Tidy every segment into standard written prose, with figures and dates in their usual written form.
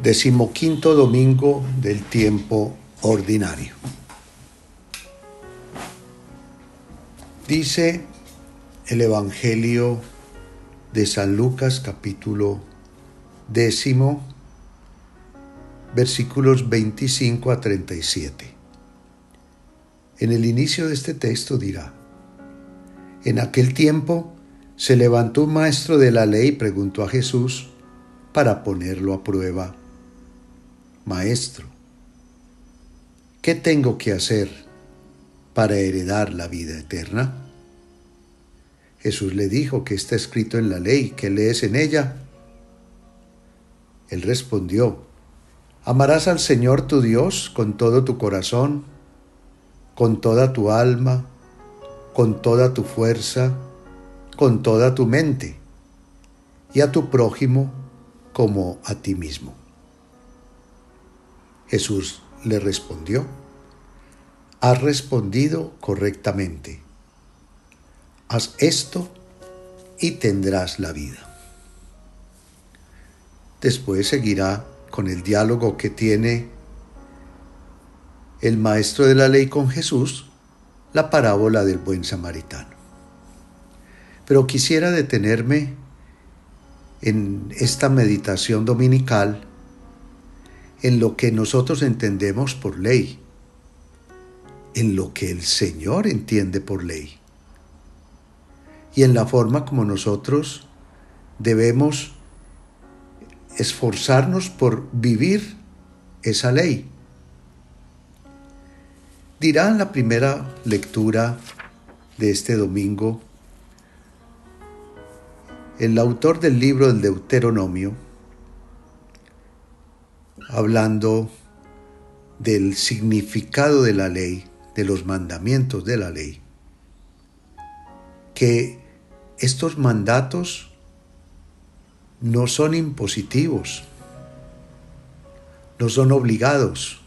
Decimoquinto domingo del tiempo ordinario. Dice el Evangelio de San Lucas, capítulo 10, versículos 25 a 37. En el inicio de este texto dirá: en aquel tiempo se levantó un maestro de la ley y preguntó a Jesús para ponerlo a prueba: Maestro, ¿qué tengo que hacer para heredar la vida eterna? Jesús le dijo: ¿qué está escrito en la ley? ¿Qué lees en ella? Él respondió: amarás al Señor tu Dios con todo tu corazón, con toda tu alma, con toda tu fuerza, con toda tu mente, y a tu prójimo como a ti mismo. Jesús le respondió: has respondido correctamente. Haz esto y tendrás la vida. Después seguirá con el diálogo que tiene el maestro de la ley con Jesús, la parábola del buen samaritano. Pero quisiera detenerme en esta meditación dominical en lo que nosotros entendemos por ley, en lo que el Señor entiende por ley, y en la forma como nosotros debemos esforzarnos por vivir esa ley. Dirá en la primera lectura de este domingo el autor del libro del Deuteronomio, hablando del significado de la ley, de los mandamientos de la ley, que estos mandatos no son impositivos, no son obligados,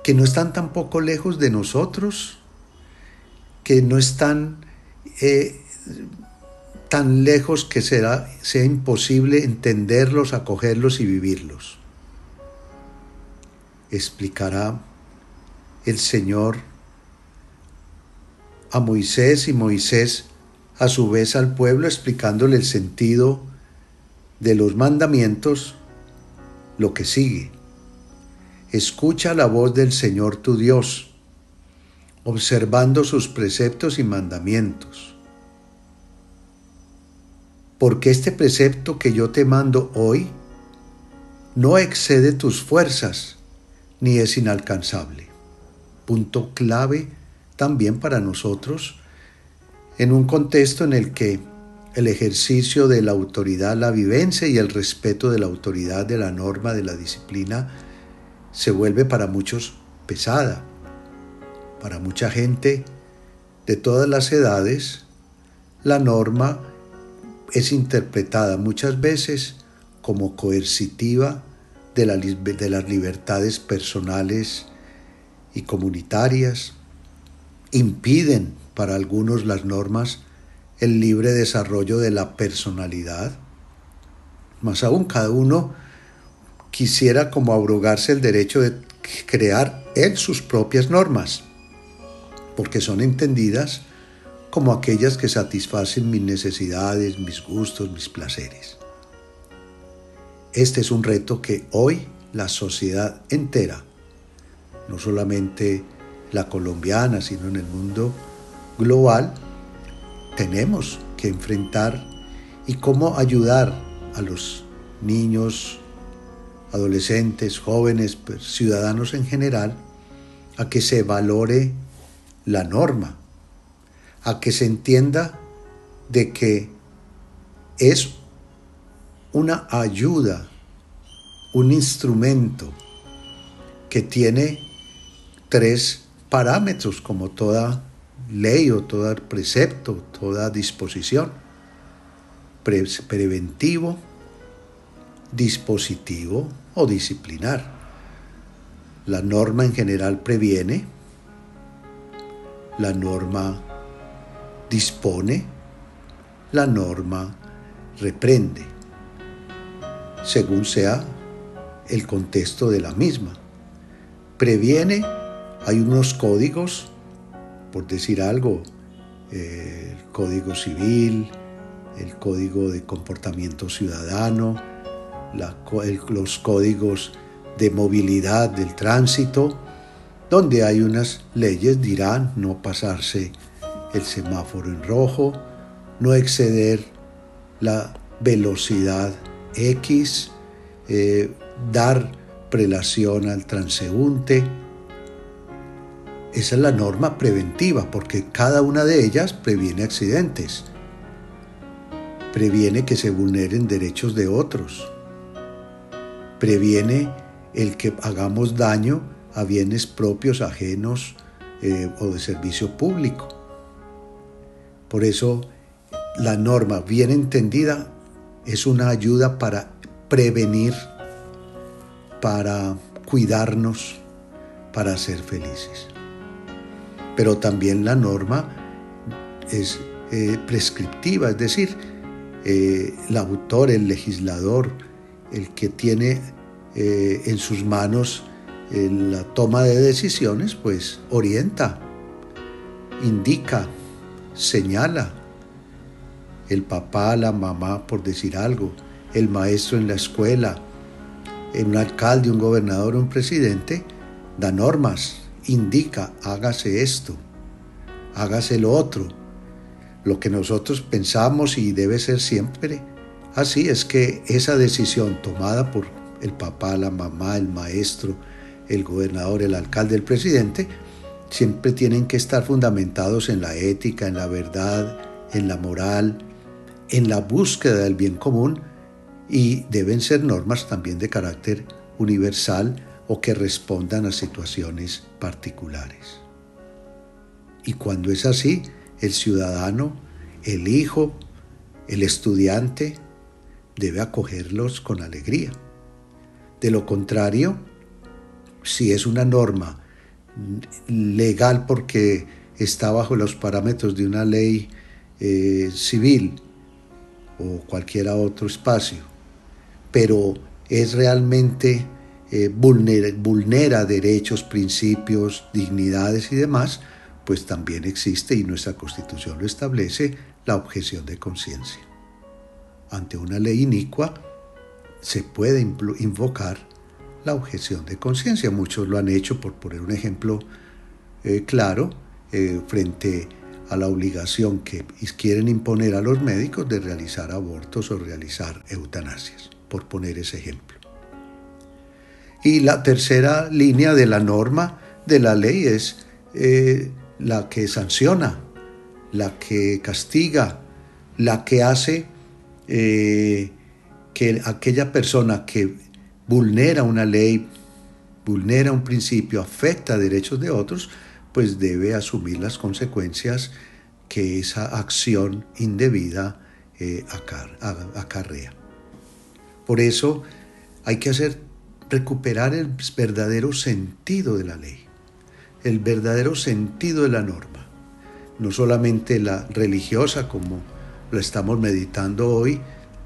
que no están tampoco lejos de nosotros, que no están tan lejos que sea imposible entenderlos, acogerlos y vivirlos. Explicará el Señor a Moisés y Moisés a su vez al pueblo, explicándole el sentido de los mandamientos, lo que sigue. Escucha la voz del Señor tu Dios, observando sus preceptos y mandamientos. Porque este precepto que yo te mando hoy no excede tus fuerzas, ni es inalcanzable. Punto clave también para nosotros, en un contexto en el que el ejercicio de la autoridad, la vivencia y el respeto de la autoridad, de la norma, de la disciplina, se vuelve para muchos pesada. Para mucha gente de todas las edades, la norma es interpretada muchas veces como coercitiva de las libertades personales y comunitarias. Impiden para algunos las normas el libre desarrollo de la personalidad. Más aún, cada uno quisiera como abrogarse el derecho de crear él sus propias normas, porque son entendidas como aquellas que satisfacen mis necesidades, mis gustos, mis placeres. Este es un reto que hoy la sociedad entera, no solamente la colombiana, sino en el mundo global, tenemos que enfrentar, y cómo ayudar a los niños, adolescentes, jóvenes, ciudadanos en general, a que se valore la norma, a que se entienda de que es una ayuda, un instrumento que tiene 3 parámetros, como toda ley o todo precepto, toda disposición: preventivo, dispositivo o disciplinar. La norma en general previene, la norma dispone, la norma reprende. según sea el contexto de la misma. Previene, hay unos códigos, por decir algo, el Código Civil, el Código de Comportamiento Ciudadano, los códigos de movilidad del tránsito, donde hay unas leyes, dirán no pasarse el semáforo en rojo, no exceder la velocidad X, dar prelación al transeúnte. Esa es la norma preventiva, porque cada una de ellas previene accidentes, previene que se vulneren derechos de otros, previene el que hagamos daño a bienes propios, ajenos o de servicio público. Por eso la norma bien entendida es una ayuda para prevenir, para cuidarnos, para ser felices. Pero también la norma es prescriptiva, es decir, el autor, el legislador, el que tiene en sus manos la toma de decisiones, pues orienta, indica, señala. El papá, la mamá, por decir algo, el maestro en la escuela, un alcalde, un gobernador, un presidente, da normas, indica, hágase esto, hágase lo otro. Lo que nosotros pensamos y debe ser siempre así es que esa decisión tomada por el papá, la mamá, el maestro, el gobernador, el alcalde, el presidente, siempre tienen que estar fundamentados en la ética, en la verdad, en la moral, en la búsqueda del bien común, y deben ser normas también de carácter universal o que respondan a situaciones particulares. Y cuando es así, el ciudadano, el hijo, el estudiante, debe acogerlos con alegría. De lo contrario, si es una norma legal porque está bajo los parámetros de una ley civil o cualquier otro espacio, pero es realmente vulnera derechos, principios, dignidades y demás, pues también existe, y nuestra Constitución lo establece, la objeción de conciencia. Ante una ley inicua se puede invocar la objeción de conciencia. Muchos lo han hecho, por poner un ejemplo claro, frente a la obligación que quieren imponer a los médicos de realizar abortos o realizar eutanasias, por poner ese ejemplo. Y la tercera línea de la norma de la ley es la que sanciona, la que castiga, la que hace que aquella persona que vulnera una ley, vulnera un principio, afecta derechos de otros, pues debe asumir las consecuencias que esa acción indebida acarrea. Por eso hay que recuperar el verdadero sentido de la ley, el verdadero sentido de la norma, no solamente la religiosa como lo estamos meditando hoy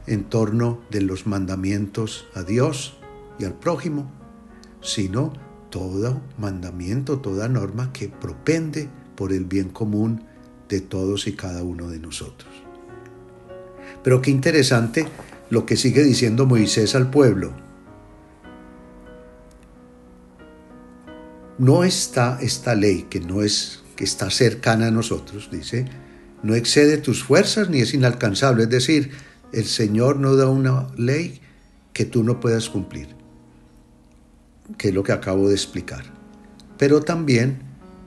en torno de los mandamientos a Dios y al prójimo, sino todo mandamiento, toda norma que propende por el bien común de todos y cada uno de nosotros. Pero qué interesante lo que sigue diciendo Moisés al pueblo. No está esta ley, que está cercana a nosotros, dice, no excede tus fuerzas ni es inalcanzable. Es decir, el Señor no da una ley que tú no puedas cumplir, que es lo que acabo de explicar. Pero también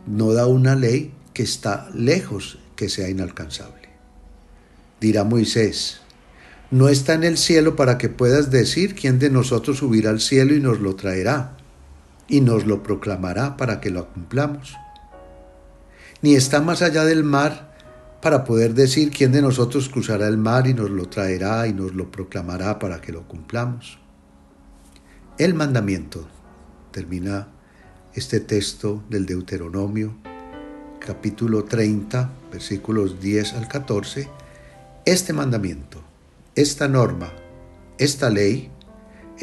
no da una ley que está lejos, que sea inalcanzable. Dirá Moisés, no está en el cielo para que puedas decir quién de nosotros subirá al cielo y nos lo traerá, y nos lo proclamará para que lo cumplamos. Ni está más allá del mar para poder decir quién de nosotros cruzará el mar y nos lo traerá y nos lo proclamará para que lo cumplamos. El mandamiento, termina este texto del Deuteronomio, capítulo 30, versículos 10 al 14, este mandamiento, esta norma, esta ley,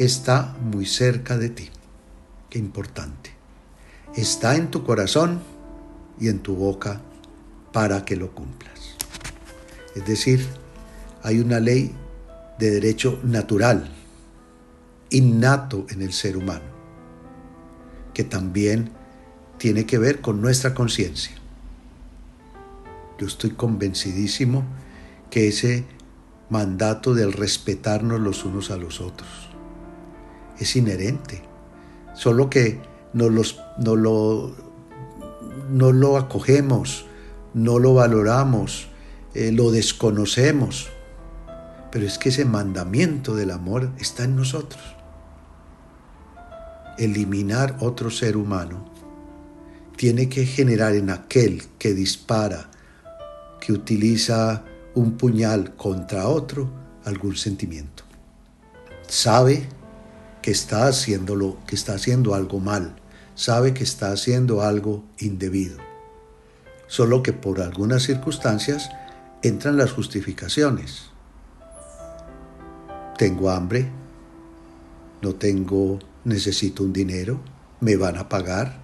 está muy cerca de ti. Qué importante. Está en tu corazón y en tu boca para que lo cumplas. Es decir, hay una ley de derecho natural, innato en el ser humano, que también tiene que ver con nuestra conciencia. Yo estoy convencidísimo que ese mandato del respetarnos los unos a los otros es inherente, solo que no lo acogemos, no lo valoramos, lo desconocemos, pero es que ese mandamiento del amor está en nosotros. Eliminar otro ser humano tiene que generar en aquel que dispara, que utiliza un puñal contra otro, algún sentimiento. Sabe que está haciendo algo mal, sabe que está haciendo algo indebido. Solo que por algunas circunstancias entran las justificaciones. Tengo hambre, necesito un dinero, me van a pagar,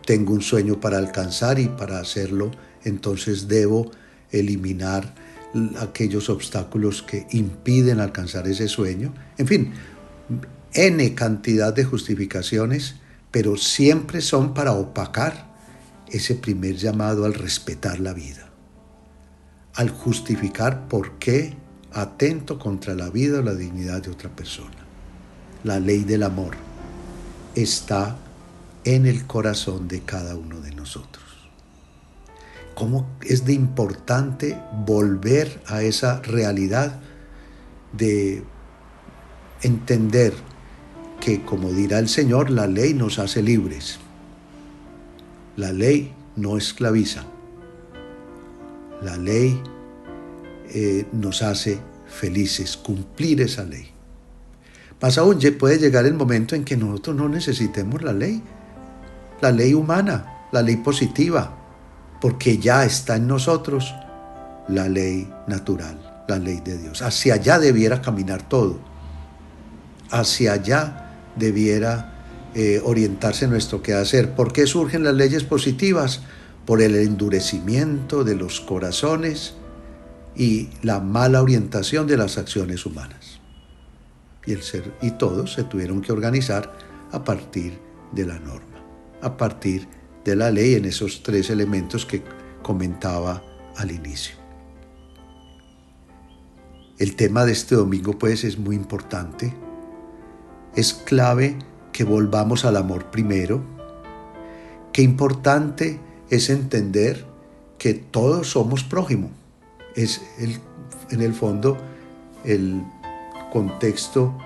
tengo un sueño para alcanzar y para hacerlo, entonces debo eliminar aquellos obstáculos que impiden alcanzar ese sueño. En fin, N cantidad de justificaciones, pero siempre son para opacar ese primer llamado al respetar la vida, al justificar por qué atento contra la vida o la dignidad de otra persona. La ley del amor está en el corazón de cada uno de nosotros. ¿Cómo es de importante volver a esa realidad de entender que, como dirá el Señor, la ley nos hace libres? La ley no esclaviza. La ley nos hace felices, cumplir esa ley. Más aún, puede llegar el momento en que nosotros no necesitemos la ley humana, la ley positiva, porque ya está en nosotros la ley natural, la ley de Dios. Hacia allá debiera caminar todo. Hacia allá debiera orientarse nuestro quehacer. ¿Por qué surgen las leyes positivas? Por el endurecimiento de los corazones y la mala orientación de las acciones humanas. Y todos se tuvieron que organizar a partir de la norma, a partir de la ley, en esos tres elementos que comentaba al inicio. El tema de este domingo, pues, es muy importante. Es clave que volvamos al amor primero. Qué importante es entender que todos somos prójimo. Es en el fondo el contexto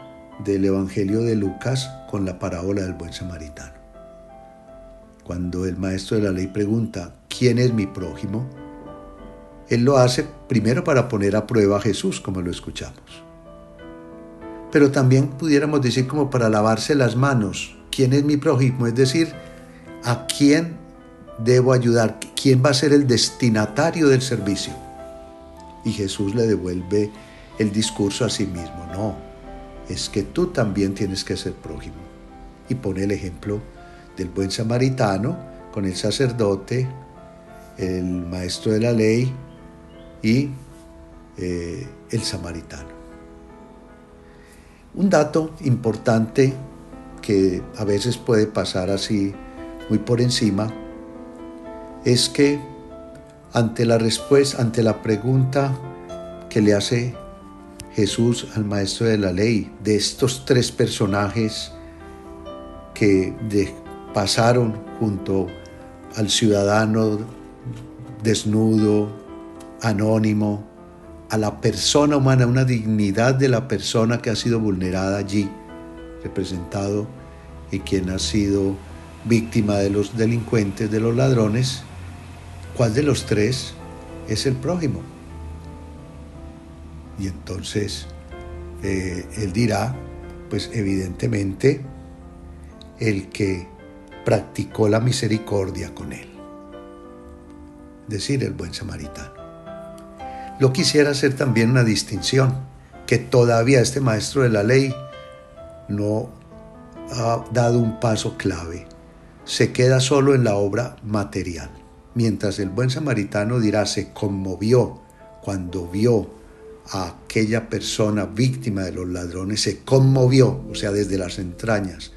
del Evangelio de Lucas con la parábola del buen samaritano. Cuando el maestro de la ley pregunta, ¿quién es mi prójimo?, él lo hace primero para poner a prueba a Jesús, como lo escuchamos. Pero también pudiéramos decir como para lavarse las manos, ¿quién es mi prójimo? Es decir, ¿a quién debo ayudar? ¿Quién va a ser el destinatario del servicio? Y Jesús le devuelve el discurso a sí mismo. No, es que tú también tienes que ser prójimo. Y pone el ejemplo del buen samaritano con el sacerdote, el maestro de la ley y el samaritano. Un dato importante que a veces puede pasar así muy por encima es que ante la pregunta que le hace Jesús al maestro de la ley de estos tres personajes que pasaron junto al ciudadano desnudo, anónimo, a la persona humana, una dignidad de la persona que ha sido vulnerada allí, representado y quien ha sido víctima de los delincuentes, de los ladrones. ¿Cuál de los tres es el prójimo? Y entonces él dirá, pues evidentemente, el que practicó la misericordia con él, es decir, el buen samaritano. Yo quisiera hacer también una distinción, que todavía este maestro de la ley no ha dado un paso clave. Se queda solo en la obra material. Mientras el buen samaritano dirá, se conmovió cuando vio a aquella persona víctima de los ladrones, se conmovió, o sea, desde las entrañas,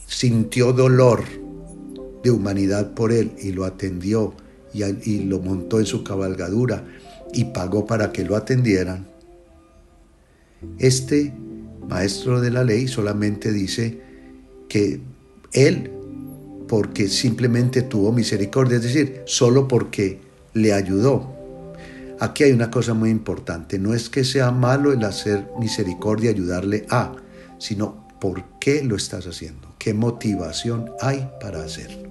sintió dolor de humanidad por él y lo atendió y lo montó en su cabalgadura y pagó para que lo atendieran. Este maestro de la ley solamente dice que él, porque simplemente tuvo misericordia, es decir, solo porque le ayudó. Aquí hay una cosa muy importante, no es que sea malo el hacer misericordia, ayudarle a, sino por qué lo estás haciendo, qué motivación hay para hacerlo.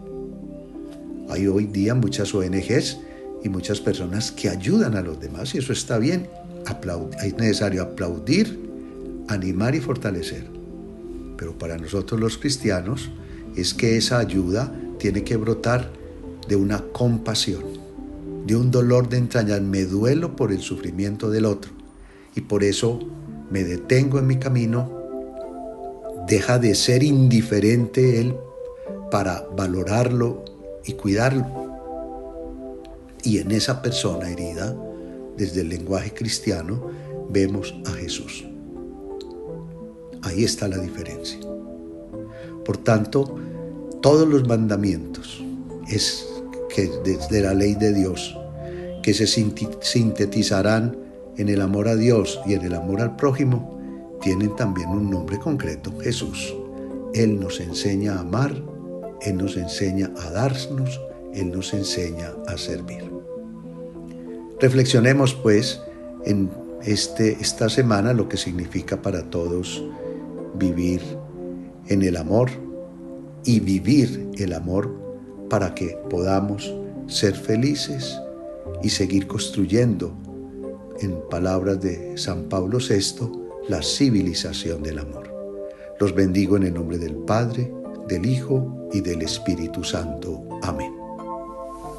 Hay hoy día muchas ONGs y muchas personas que ayudan a los demás y eso está bien. Es necesario aplaudir, animar y fortalecer. Pero para nosotros los cristianos es que esa ayuda tiene que brotar de una compasión, de un dolor de entrañas. Me duelo por el sufrimiento del otro y por eso me detengo en mi camino. Deja de ser indiferente él para valorarlo y cuidarlo. Y en esa persona herida, desde el lenguaje cristiano, vemos a Jesús. Ahí está la diferencia. Por tanto, todos los mandamientos es que desde la ley de Dios, que se sintetizarán en el amor a Dios y en el amor al prójimo, tienen también un nombre concreto, Jesús. Él nos enseña a amar, Él nos enseña a darnos, Él nos enseña a servir. Reflexionemos pues en esta semana lo que significa para todos vivir en el amor y vivir el amor para que podamos ser felices y seguir construyendo, en palabras de San Pablo VI, la civilización del amor. Los bendigo en el nombre del Padre, del Hijo y del Espíritu Santo. Amén.